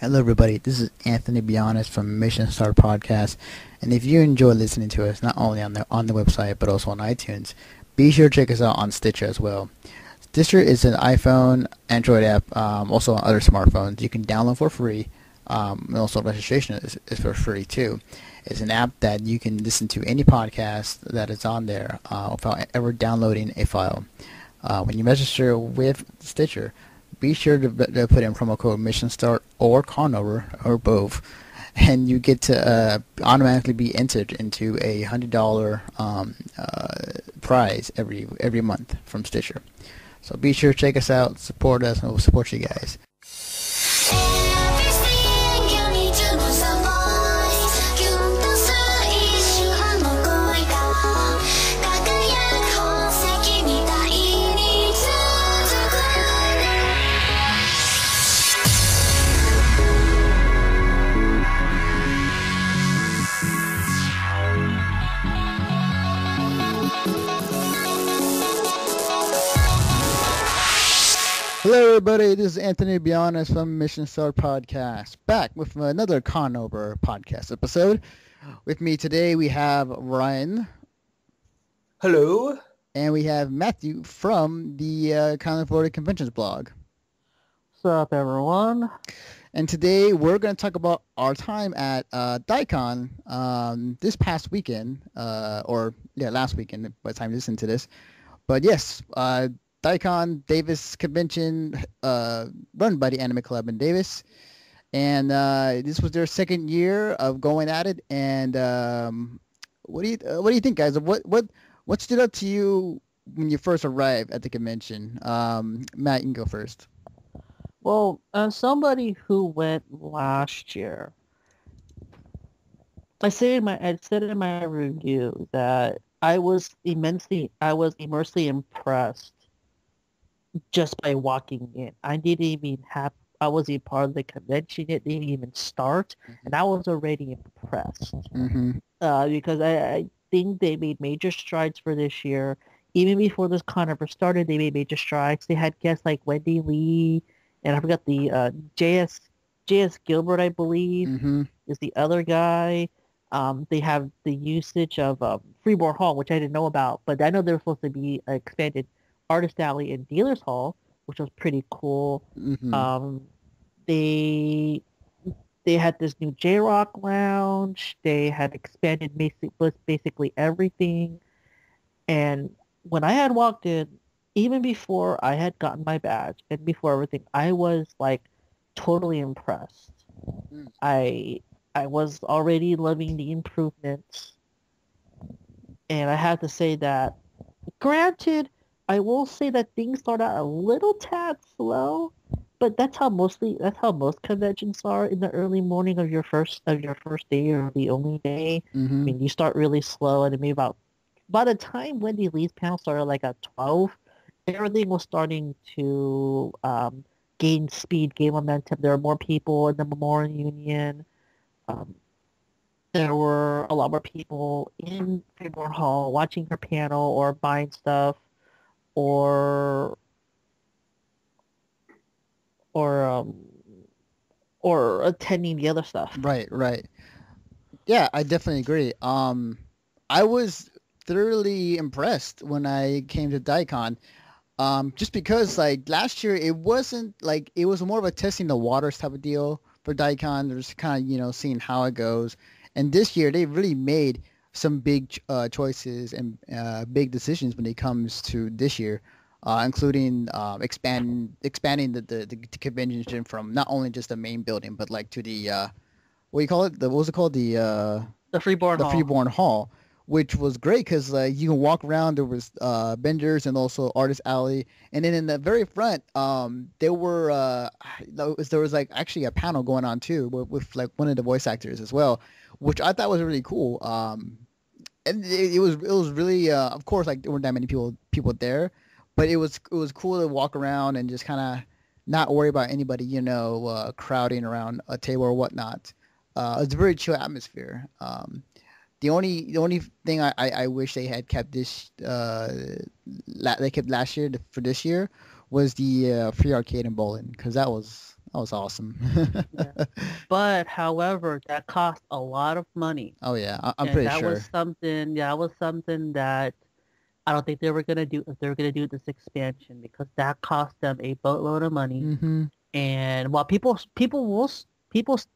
Hello, everybody. This is Anthony Bionis from Mission Start Podcast, and if you enjoy listening to us not only on the website but also on iTunes, be sure to check us out on Stitcher as well. Stitcher is an iPhone, Android app, also on other smartphones. You can download for free, and also registration is for free too. It's an app that you can listen to any podcast that is on there without ever downloading a file. When you register with Stitcher, be sure to put in promo code Mission Start or Conover or both, and you get to automatically be entered into a $100 prize every month from Stitcher. So be sure to check us out, support us, and we'll support you guys. Hello, everybody. This is Anthony Bionis from Mission Start Podcast, back with another Conover podcast episode. With me today, we have Ryan. Hello. And we have Matthew from the Conover Conventions blog. What's up, everyone? And today, we're going to talk about our time at Daicon this past weekend, last weekend by the time you listen to this. But yes, Daicon Davis convention run by the Anime Club in Davis, and this was their second year of going at it. And what do you think, guys? What stood out to you when you first arrived at the convention? Matt, you can go first. Well, as somebody who went last year, I said in my review that I was immensely impressed just by walking in. I wasn't part of the convention. It didn't even start, and I was already impressed. Because I think they made major strides for this year. Even before this Conover started, they made major strides. They had guests like Wendy Lee, and I forgot the J.S. Gilbert, I believe, is the other guy. They have the usage of Freeborn Hall, which I didn't know about, but I know there was supposed to be an expanded Artist Alley and Dealers Hall, which was pretty cool. They had this new J-Rock lounge. They had expanded basically everything. And when I had walked in, even before I had gotten my badge and before everything, I was like totally impressed. I was already loving the improvements, and I have to say that, granted, I will say that things start out a little tad slow, but that's how most conventions are in the early morning of your first day or the only day. I mean, you start really slow, and maybe by the time Wendy Lee's panel started, like at 12, everything was starting to gain speed, gain momentum. There were more people in the Memorial Union. There were a lot more people in Freeborn Hall watching her panel or buying stuff, or attending the other stuff. Right. Yeah, I definitely agree. I was thoroughly impressed when I came to Daicon. Just because like last year it wasn't like, it was more of a testing the waters type of deal for Daicon. They're just kind of, seeing how it goes. And this year they really made some big choices and big decisions when it comes to this year, including expanding the convention from not only just the main building, but like to the what do you call it? What was it called? The Freeborn Hall, which was great because you can walk around. There was vendors and also Artist Alley, and then in the very front, there was like actually a panel going on too with like one of the voice actors as well, which I thought was really cool. And it was really of course, like there weren't that many people there, but it was cool to walk around and just kind of not worry about anybody crowding around a table or whatnot. It's a very chill atmosphere. The only thing I wish they had kept they kept last year for this year was the free arcade and bowling, because that was That was awesome. Yeah. But however, that cost a lot of money, Oh yeah, I'm and pretty that was sure. something. Yeah, that was something that I don't think they were gonna do if they were gonna do this expansion because that cost them a boatload of money. Mm-hmm. And while people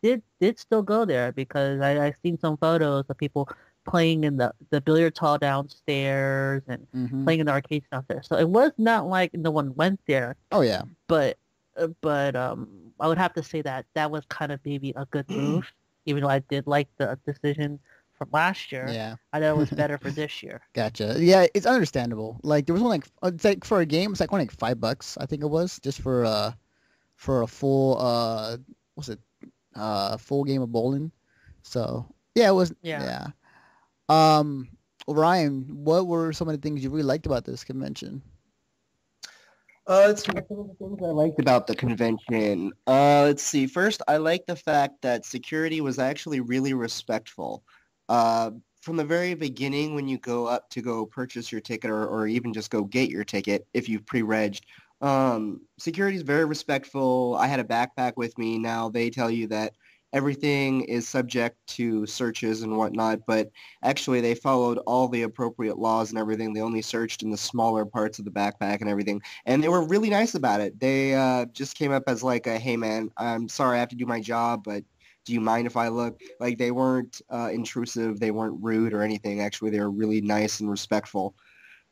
did still go there because I seen some photos of people playing in the billiards hall downstairs and Mm-hmm. playing in the arcades downstairs. So it was not like no one went there, Oh yeah. but I would have to say that that was kind of maybe a good move, even though I did like the decision from last year. Yeah. I know it was better for this year. Gotcha. Yeah, it's understandable. Like there was one like it's like for a game, it's like only like $5, I think it was, just for a full what's it full game of bowling. So yeah, it was Yeah. yeah. Um, Ryan, what were some of the things you really liked about this convention? Let's see, some of the things I liked about the convention. Let's see. First, I like the fact that security was actually really respectful. From the very beginning, when you go up to go purchase your ticket or even just go get your ticket if you've pre-regged, security is very respectful. I had a backpack with me. Now they tell you that everything is subject to searches and whatnot, but actually they followed all the appropriate laws and everything. They only searched in the smaller parts of the backpack and everything. And they were really nice about it. They just came up as like a, hey man, I'm sorry I have to do my job, but do you mind if I look? Like they weren't intrusive, they weren't rude or anything. Actually, they were really nice and respectful.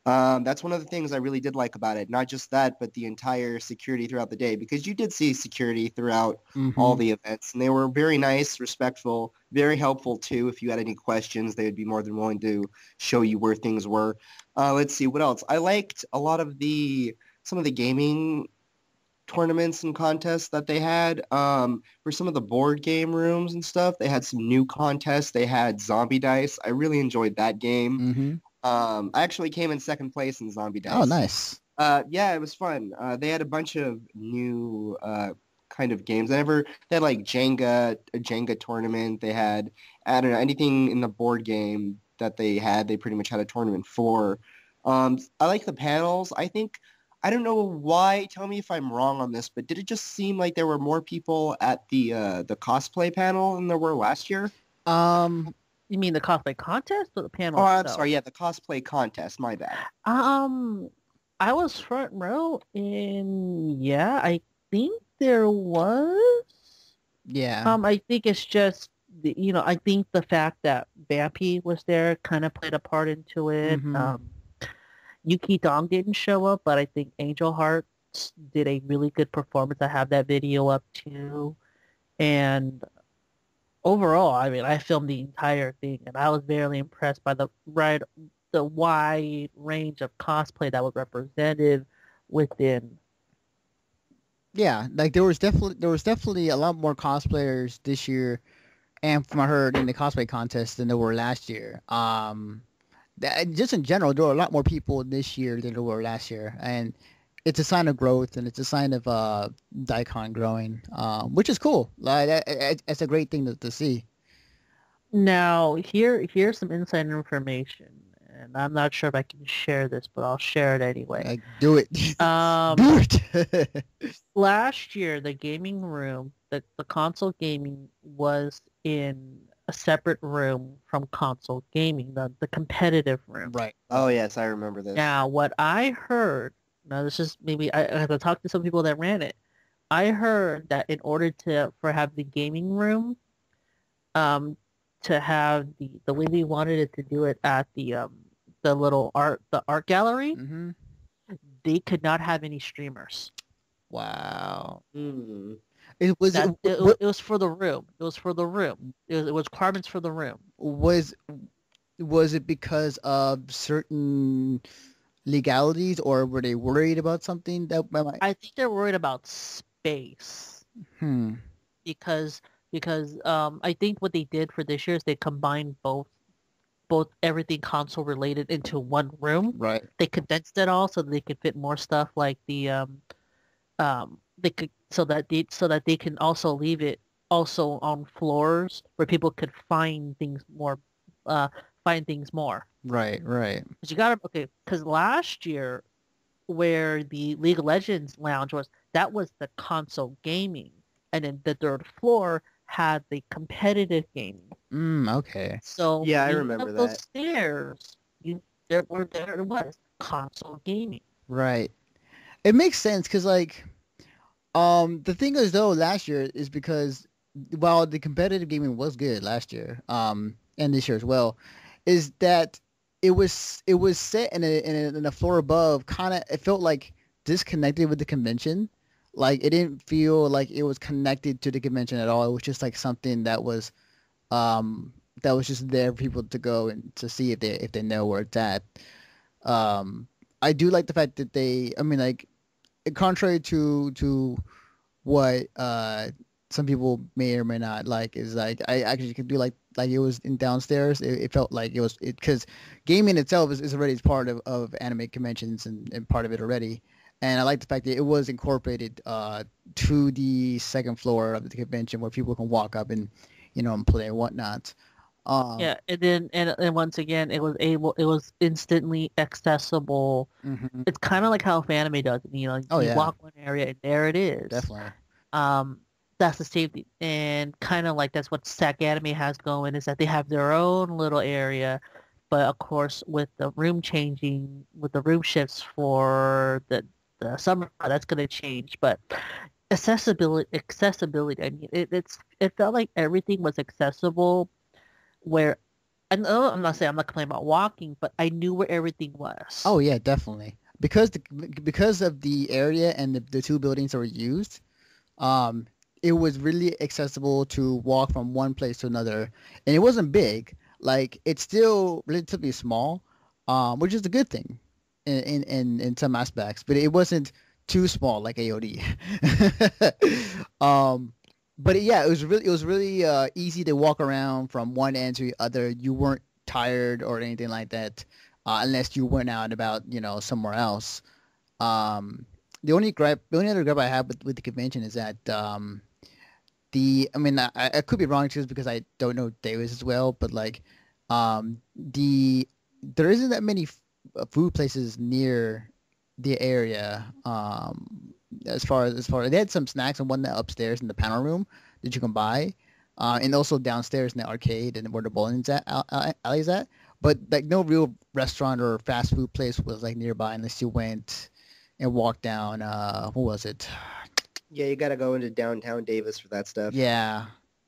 That's one of the things I really did like about it. Not just that, but the entire security throughout the day, because you did see security throughout all Mm-hmm. the events, and they were very nice, respectful, very helpful too. If you had any questions, they would be more than willing to show you where things were. Let's see, what else? I liked a lot of some of the gaming tournaments and contests that they had. For some of the board game rooms and stuff, they had some new contests. They had Zombie Dice. I really enjoyed that game. Mm-hmm. I actually came in second place in Zombie Oh, Dice. nice. Yeah, it was fun. They had a bunch of new kind of games. They had like a Jenga tournament. They had, I don't know, anything in the board game that they had, they pretty much had a tournament for. I like the panels. I don't know why, tell me if I'm wrong on this, but did it just seem like there were more people at the cosplay panel than there were last year? Um, You mean the cosplay contest or the Oh, panel I'm itself? sorry. Yeah, the cosplay contest. My bad. Um, I was front row, and yeah, I think there was. yeah. I think it's just I think the fact that Vampy was there kind of played a part into it. Mm-hmm. Yuki Dong didn't show up, but I think Angel Hearts did a really good performance. I have that video up too, and overall, I mean, I filmed the entire thing, and I was very impressed by the wide range of cosplay that was represented within. Yeah, like there was definitely a lot more cosplayers this year, and from what I heard in the cosplay contest than there were last year. Just in general, there were a lot more people this year than there were last year, and it's a sign of growth and it's a sign of Daicon growing, which is cool. Like it's a great thing to see. Now, here's some inside information, and I'm not sure if I can share this, but I'll share it anyway. Like do it, Um, do it. Last year, the gaming room, the console gaming was in a separate room from console gaming, the competitive room. Right, Oh, right. yes, I remember this. Now, what I heard, now this is maybe I have to talk to some people that ran it. I heard that in order for have the gaming room, um, to have the way they wanted it to do it at the art gallery, Mm-hmm. they could not have any streamers. Wow. Hmm. It was That what it was for the room. It was for the room. It was requirements for the room. was it because of certain legalities, or were they worried about something that might? I think they're worried about space Hmm. because I think what they did for this year is they combined both everything console related into one room. Right. They condensed it all so that they could fit more stuff like they could so that they can also leave it also on floors where people could uh find things more. Right. Right. Because you gotta okay, because last year where the League of Legends lounge was, that was the console gaming. and then the third floor had the competitive gaming. Okay. So Yeah, I moving remember up those that. stairs, there was console gaming. Right. It makes sense because like the thing is though last year is because while the competitive gaming was good last year, and this year as well, is that it was set in a floor above. Kind of, it felt like disconnected with the convention. Like it didn't feel like it was connected to the convention at all. It was just like something um that was just there for people to go and to see if they know where it's at. Um, I do like the fact that I mean, like, contrary to what some people may or may not like, is like I actually could do like it was in downstairs. It felt like it was it because gaming itself is already part of anime conventions and part of it already. And I like the fact that it was incorporated to the second floor of the convention where people can walk up and and play and whatnot. Um, Yeah, and then and once again, it was instantly accessible. mhm. It's kind of like how anime does it. Oh You yeah, walk one area and there it is. definitely. Um, that's the safety, and kind of like that's what Stack Anime has going is that they have their own little area, but of course with the room changing, with the room shifts for the summer, that's going to change. But accessibility. I mean, it felt like everything was accessible. Where I know I'm not saying I'm not complaining about walking, but I knew where everything was. Oh yeah, definitely. Because of the area and the two buildings that were used, um, it was really accessible to walk from one place to another, and it wasn't big. Like it's still relatively small, which is a good thing in some aspects, but it wasn't too small like AOD. um, but yeah, it was really easy to walk around from one end to the other. You weren't tired or anything like that, unless you went out and about, somewhere else. Um, the only other gripe I have with the convention is that I mean, I could be wrong just because I don't know Davis as well, but like, there isn't that many food places near the area. As far as they had some snacks and one upstairs in the panel room that you can buy, and also downstairs in the arcade and where the bowling's alley's at. But like no real restaurant or fast food place was like nearby unless you went and walked down. What was it? Yeah, you gotta go into downtown Davis for that stuff. Yeah.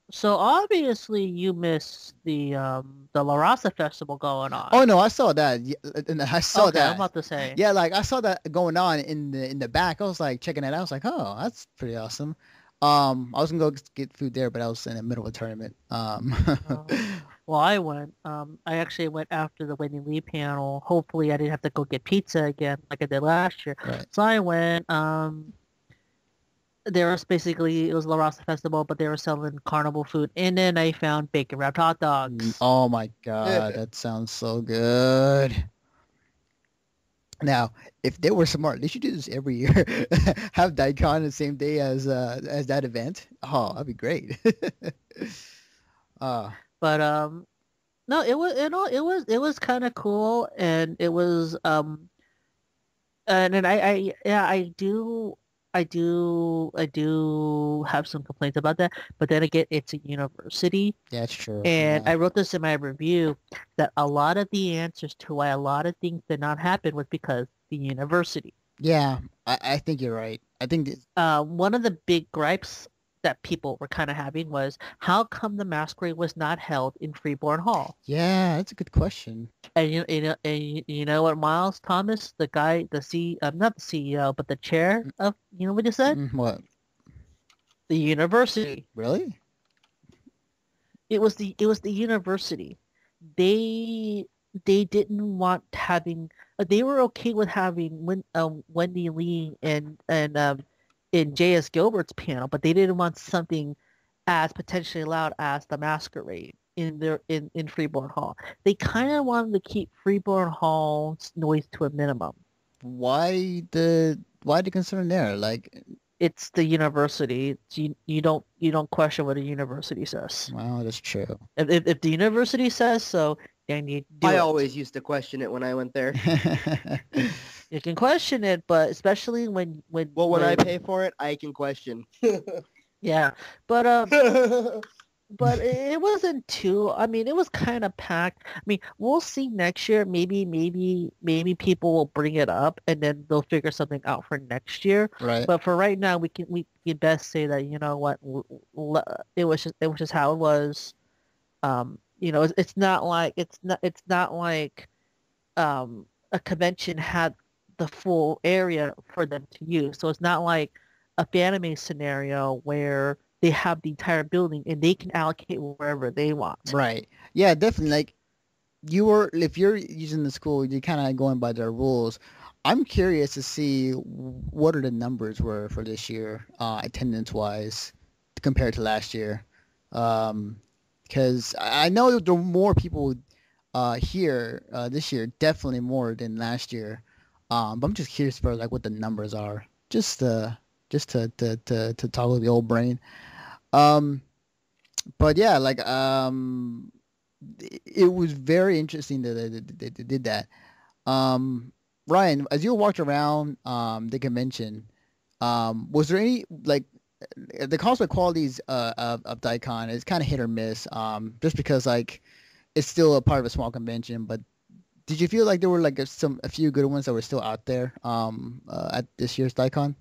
So obviously you missed the La Raza festival going on. Oh no, I saw that. And I saw Okay, I'm that. about to say. Yeah, like I saw that going on in the back. I was like checking it out. I was like, oh, that's pretty awesome. I was gonna go get food there, but I was in the middle of a tournament. Uh, well, I went. I actually went after the Wendy Lee panel. Hopefully, I didn't have to go get pizza again like I did last year. Right. So I went. There was basically it was La Raza Festival, but they were selling carnival food, and then I found bacon wrapped hot dogs. Oh my God, that sounds so good. Now, if they were smart, they should do this every year. Have Daicon the same day as that event. Oh, that'd be great. uh, But no, it was kind of cool, and it was and then I yeah I do have some complaints about that. But then again, it's a university. yeah, it's true. And Yeah. I wrote this in my review that a lot of the answers to why a lot of things did not happen was because the university. Yeah, I think you're right. I think One of the big gripes that people were kind of having was how come the masquerade was not held in Freeborn Hall? yeah, that's a good question. And you know what, Miles Thomas, the guy, not the CEO, but the chair of, what he said? What? The university. Really? It was the university. They they didn't want having. They were okay with having Wendy Lee and in J.S. Gilbert's panel, but they didn't want something as potentially loud as the Masquerade in Freeborn Hall. They kind of wanted to keep Freeborn Hall's noise to a minimum. Why the concern there? Like, It's the university. You don't question what a university says. wow, that's true. If the university says so, then you do I it. always used to question it when I went there. You can question it, but especially when Well, when I pay for it, I can question. Yeah, but it wasn't too. I mean, it was kind of packed. I mean, we'll see next year. Maybe people will bring it up, and then they'll figure something out for next year. Right. But for right now, we can best say that you know what, it was just how it was. It's not like it's not like a convention had the full area for them to use. So it's not like a Fanime scenario where they have the entire building and they can allocate wherever they want. Right. Yeah, definitely. Like you were, if you're using the school, you're kind of going by their rules. I'm curious to see what are the numbers were for this year, attendance wise, compared to last year. Because I know there were more people here this year, definitely more than last year. But I'm just curious for like what the numbers are, just to talk with the old brain. Um, but yeah, like it was very interesting that they did that. Um, Ryan, as you walked around the convention, was there any like the cosplay qualities of Daicon is kind of hit or miss, just because like it's still a part of a small convention, but did you feel like there were like a few good ones that were still out there at this year's Daicon?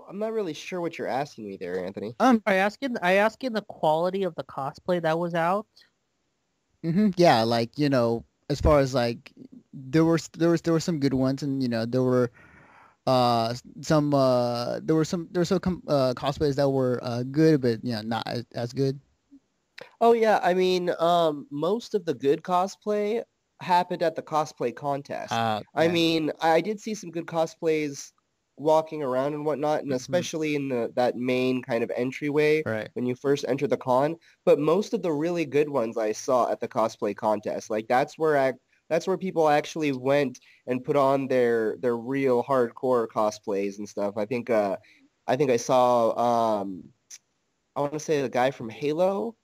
I'm not really sure what you're asking me there, Anthony. Are you asking the quality of the cosplay that was out? Yeah, like as far as like there were some good ones, and there were some cosplays that were good, but not as good. Oh yeah, I mean, most of the good cosplay happened at the cosplay contest. I Yeah. mean, I did see some good cosplays walking around and whatnot, and Hmm. especially in that main kind of entryway Right. when you first enter the con. But most of the really good ones I saw at the cosplay contest. Like that's where people actually went and put on their real hardcore cosplays and stuff. I think I saw I want to say the guy from Halo.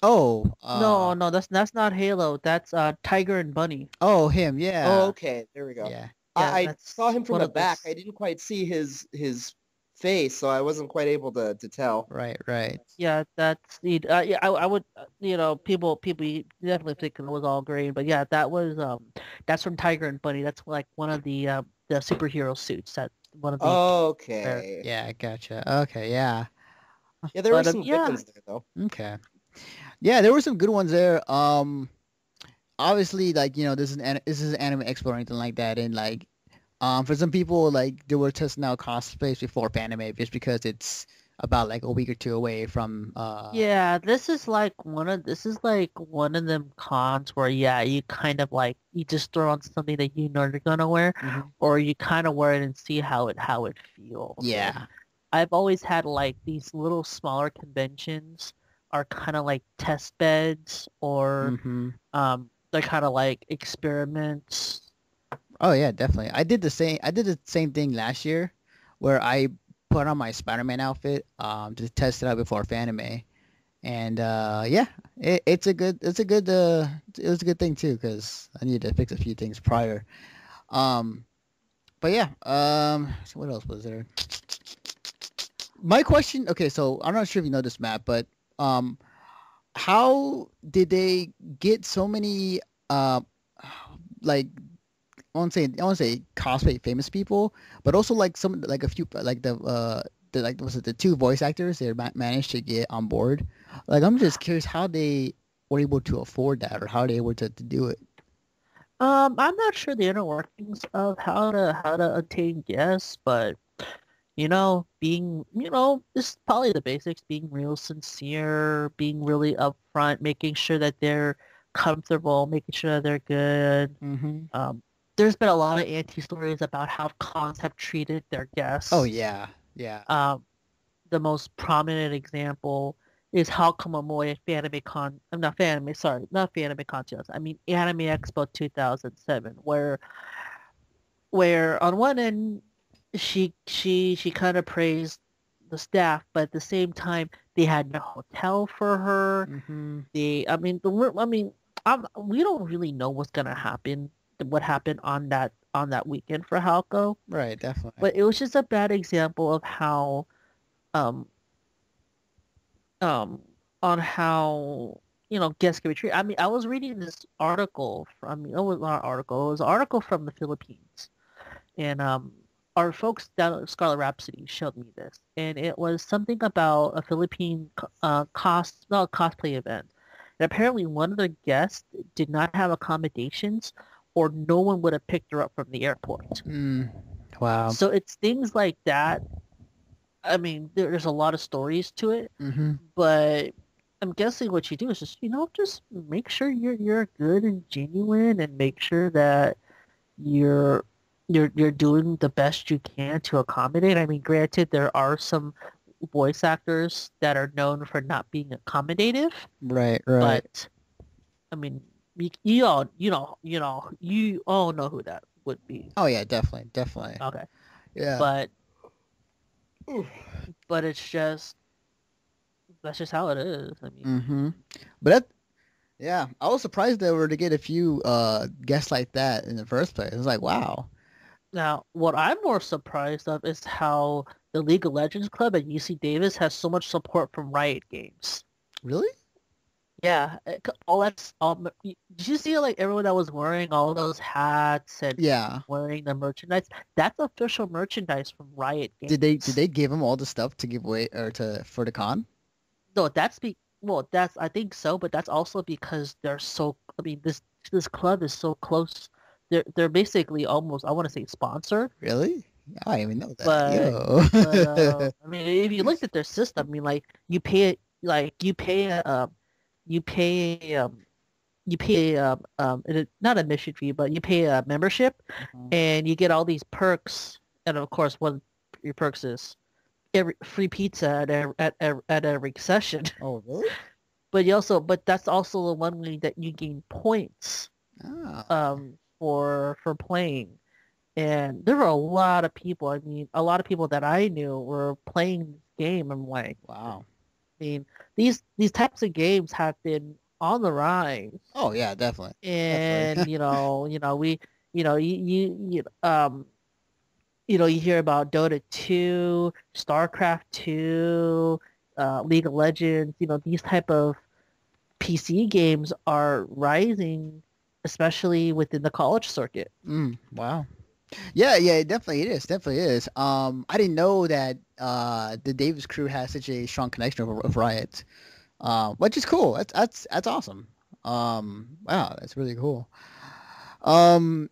Oh, No, no, that's not Halo. That's Tiger and Bunny. oh, him. Oh, Yeah. okay. There we go. Yeah. Yeah, I saw that's him from one the of back. this. I didn't quite see his face, so I wasn't quite able to tell. Right. Right. Yeah, yeah, I would, people definitely think it was all green, but yeah, that's from Tiger and Bunny. That's like one of the superhero suits that one of the wear. Okay. Yeah, I gotcha. Okay, yeah. Yeah, there were But some good yeah, ones there though. Okay. Yeah, there were some good ones there. Obviously, like this is an anime expo or anything like that, and like for some people, like they were testing out cosplays before anime just because it's about like a week or two away from yeah, this is like one of them cons where yeah, you kind of like you just throw on something that you know you're gonna wear, Mhm. or you kind of wear it and see how it feels. And Yeah. I've always had like these little smaller conventions are kind of like test beds or Hmm. they're kind of like experiments. Oh yeah, definitely. I did the same thing last year, where I put on my Spider-Man outfit to test it out before anime. And yeah, it was a good thing too because I needed to fix a few things prior. Um, but yeah, so what else was there? My question. Okay, so I'm not sure if you know this, Matt, but um, how did they get so many like I won't say cosplay famous people, but also like some like a few like the like was it the two voice actors they managed to get on board. Like I'm just curious how they were able to afford that or how they were to do it. I'm not sure the inner workings of how to attain guests, but this is probably the basics, being real sincere, being really upfront, making sure that they're comfortable, making sure that they're good. Hmm. Um, there's been a lot of anti-stories about how cons have treated their Oh guests. yeah, yeah. Um, the most prominent example is how Komamoe at FanimeCon, I'm not Fanime, sorry, not FanimeCon 2000, I mean Anime Expo 2007, where on one end she kind of praised the staff, but at the same time they had no hotel for her. Hmm. We don't really know what's gonna happen, what happened on that weekend for Halco, Right, definitely. but it was just a bad example of how um um on how guests can be treated. I mean, I was reading this article from, I mean, it was not an article. It was an article from the Philippines, and our folks down at Scarlet Rhapsody showed me this, and it was something about a Philippine cosplay event. And apparently, one of the guests did not have accommodations, or no one would have picked her up from the airport. Mm. Wow. So it's things like that. I mean, there's a lot of stories to it, Mm-hmm. but I'm guessing what you do is just, just make sure you're good and genuine, and make sure that you're you're doing the best you can to accommodate. I mean, granted, there are some voice actors that are known for not being accommodative, Right, right. but I mean, you all you all know who that would be. Oh yeah, definitely, definitely. Okay, Yeah. but but it's just that's just how it is. I mean, Mm-hmm. But that, yeah, I was surprised they were to get a few guests like that in the first place. It was like, wow, now what I'm more surprised of is how the League of Legends Club at UC Davis has so much support from Riot Games. really? Yeah, all that's all. Did you see like everyone that was wearing all those hats and Yeah. wearing the merchandise? That's official merchandise from Riot Did Games. they give them all the stuff to give away or to for the con? No, that's I think so, but that's also because they're so. I mean, this club is so close. They're basically almost, I want to say, sponsored, Really? I didn't even know that. but Yo. I mean, if you looked at their system, I mean, like you pay not a mission fee, but you pay a membership, Mhm. and you get all these perks. And of course, one of your perks is every free pizza at every session. Oh, really? But that's also the one way that you gain points Ah, for playing. And there were a lot of people. I mean, a lot of people that I knew were playing this game. I'm like, wow. I mean, these types of games have been on the rise, Oh yeah, definitely, and definitely. we, you hear about Dota 2, StarCraft 2, League of Legends. These type of PC games are rising, especially within the college circuit. Wow. Yeah, yeah, it definitely it is. Definitely is. I didn't know that the Davis crew has such a strong connection of Riot. Which is cool. That's awesome. Wow, that's really cool. Um,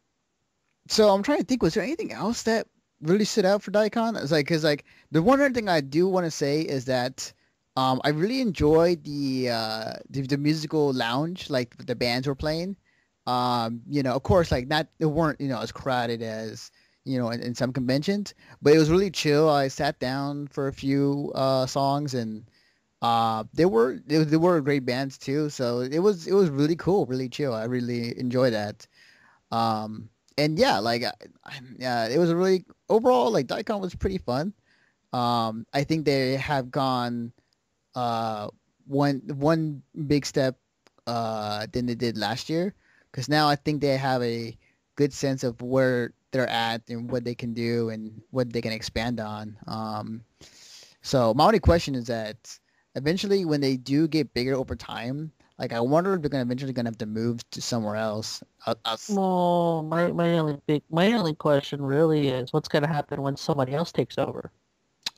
so I'm trying to think, was there anything else that really stood out for Daicon? It's like, cause like the one other thing I do want to say is that I really enjoyed the musical lounge, like the bands were playing. Of course, like not they weren't as crowded as in some conventions, but it was really chill. I sat down for a few songs and they were great bands too. So it was really cool, really chill. I really enjoyed that. Um, and yeah, like yeah, it was a really overall like Daikon was pretty fun. I think they have gone uh one big step than they did last year because now I think they have a good sense of where they're at and what they can do and what they can expand on. So my only question is that eventually when they do get bigger over time, like I wonder if they're gonna eventually gonna have to move to somewhere else. Well, my only question really is what's going to happen when somebody else takes over.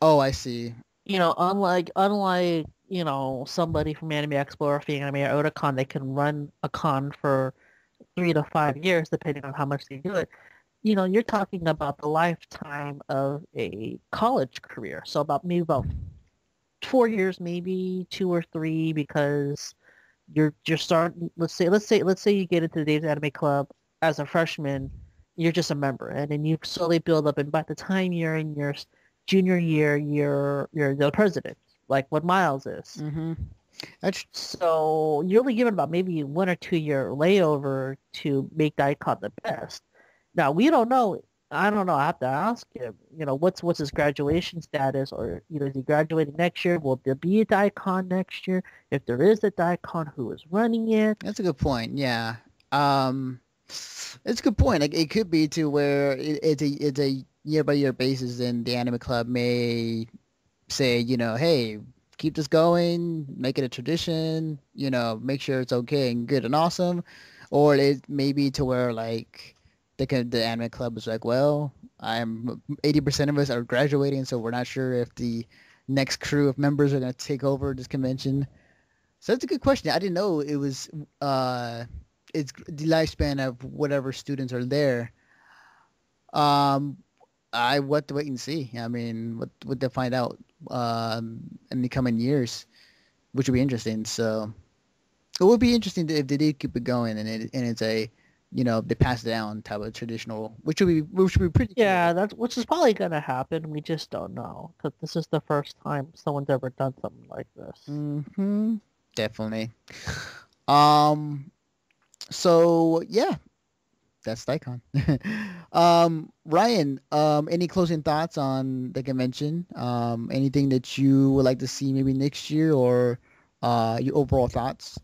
Oh, I see. Unlike somebody from Anime Expo or Anime or Otakon, they can run a con for 3 to 5 years depending on how much they do it. You're talking about the lifetime of a college career. So about 4 years, maybe 2 or 3, because you're starting. Let's say you get into the Dave's Anime Club as a freshman, you're just a member, and then you slowly build up, and by the time you're in your junior year, you're the president, like what Miles is. Mm-hmm. That's So you're only given about maybe 1 or 2 year layover to make Daicon the best. Now we don't know. I don't know. I have to ask him. What's his graduation status, or is he graduating next year? Will there be a Daicon next year? If there is a Daicon, who is running it? that's a good point. Yeah. Um, it's a good point. Like it could be to where it's a year by year basis, and the anime club may say, hey, keep this going, make it a tradition, make sure it's okay and good and awesome, or it may be to where like the anime club is like, well, I'm 80% of us are graduating, so we're not sure if the next crew of members are going to take over this convention. So that's a good question. I didn't know it was it's the lifespan of whatever students are there. Um, I what to wait and see. I mean, what they find out in the coming years, which would be interesting. So it would be interesting if they did keep it going and it's a, they pass it down type of traditional, which would be pretty Yeah, cool. that's which is probably gonna happen. We just don't know because this is the first time someone's ever done something like this. Hmm. Definitely. Um. So yeah, that's Daicon. Ryan, any closing thoughts on the convention? Anything that you would like to see maybe next year or your overall thoughts?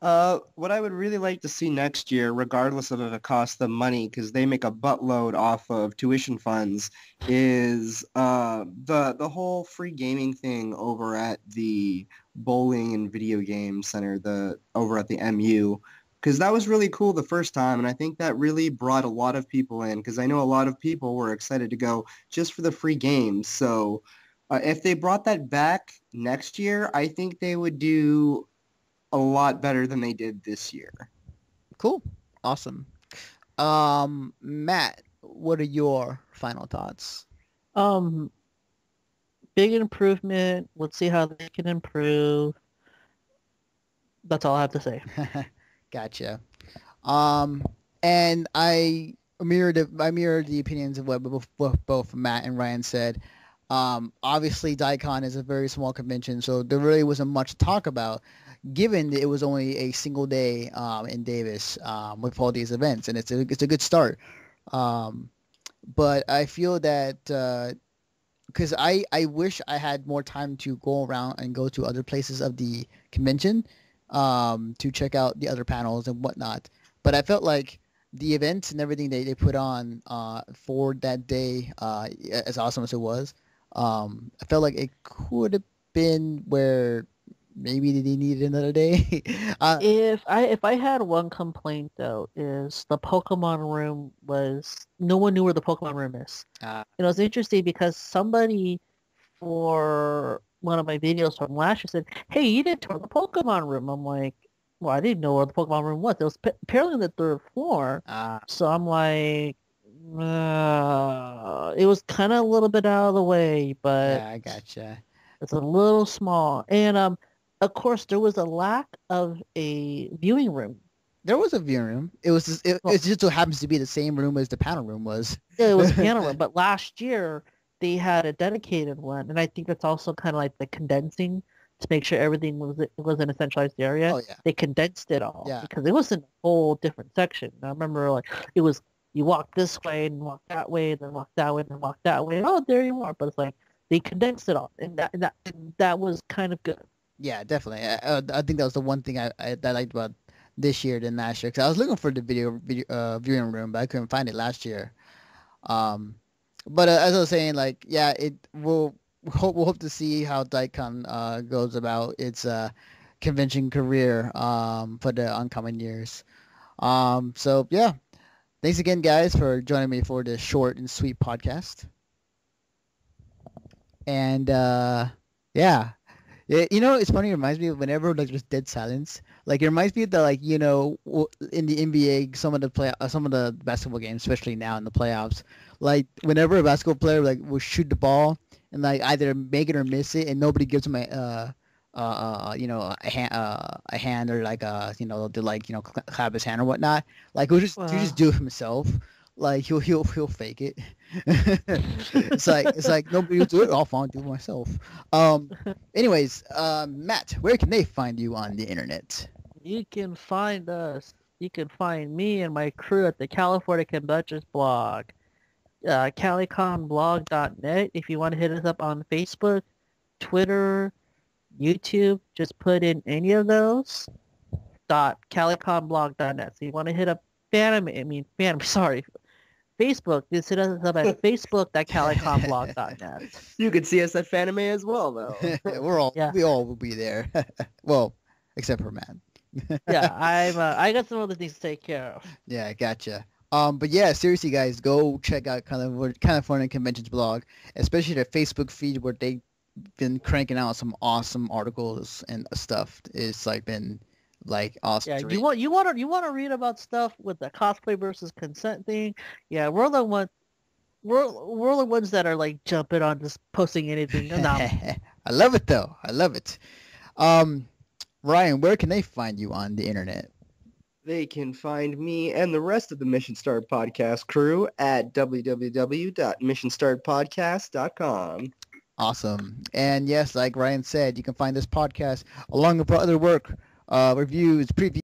What I would really like to see next year, regardless of if it costs them money, because they make a buttload off of tuition funds, is the whole free gaming thing over at the bowling and video game center, the over at the MU, because that was really cool the first time, and I think that really brought a lot of people in, because I know a lot of people were excited to go just for the free games. So if they brought that back next year, I think they would do a lot better than they did this year. Cool. Awesome. Matt, what are your final thoughts? Um, Big improvement. Let's see how they can improve. That's all I have to say. Gotcha. Um, and I mirrored the opinions of what both Matt and Ryan said. Obviously, Daicon is a very small convention, so there really wasn't much to talk about, given that it was only a single day in Davis with all these events, and it's a good start. Um, but I feel that because I wish I had more time to go around and go to other places of the convention to check out the other panels and whatnot. But I felt like the events and everything they put on for that day, as awesome as it was, I felt like it could have been where maybe they needed another day. If I had one complaint though, is the Pokemon room was no one knew where the Pokemon room is. uh, And it was interesting because somebody for one of my videos from last year said, "Hey, you didn't tour the Pokemon room." I'm like, "Well, I didn't know where the Pokemon room was. It was apparently on the third floor." uh, So I'm like, it was kind of a little bit out of the way, but yeah, I gotcha. it's a little small. And of course, there was a lack of a viewing room. There was a viewing room. It Well, just so happens to be the same room as the panel room was. yeah, it was a piano room, but last year they had a dedicated one, and I think that's also kind of like the condensing to make sure everything was in a centralized area. Oh yeah, They condensed it all yeah. because it was in a whole different section. I remember like it was you walk this way and walk that way, then walk that way, then walk that way. Oh, there you are. But it's like they condensed it all, and that was kind of good. Yeah, definitely. I think that was the one thing that I liked about this year than last year. Because I was looking for the video viewing room, but I couldn't find it last year. Um, but as I was saying, like, yeah, we'll hope to see how Daikon goes about its convention career for the oncoming years. So yeah, thanks again, guys, for joining me for this short and sweet podcast. And yeah. Yeah, it's funny. It reminds me of whenever like there's dead silence. Like it reminds me of the like in the NBA, some of the basketball games, especially now in the playoffs. Like whenever a basketball player like will shoot the ball and like either make it or miss it, and nobody gives him a hand or like to like clap his hand or whatnot. Like he'll just Well, do it himself. Like he'll fake it. It's like nobody will do it. I'll do it myself. Um, Anyways, Matt, where can they find you on the internet? you can find us. You can find me and my crew at the California Conventions blog, caliconblog.net. If you want to hit us up on Facebook, Twitter, YouTube, just put in any of those dot caliconblog.net. So you want to hit up sorry, Facebook, just hit us up at facebook.caliconblog.net. You could see us at Fanime as well, though. Yeah. We all will be there. Well, except for Matt. Yeah, I got some other things to take care of. Yeah, gotcha. But yeah, seriously, guys, go check out California Conventions blog, especially their Facebook feed where they've been cranking out some awesome articles and stuff. It's like been like awesome. Yeah, to you read. want to read about stuff with the cosplay versus consent thing? Yeah, we're the ones that are like jumping on just posting anything. No, I love it though. I love it. Um, Ryan, where can they find you on the internet? They can find me and the rest of the Mission Start Podcast crew at www.missionstartpodcast.com. Awesome. And yes, like Ryan said, you can find this podcast along with our other work, reviews, previews.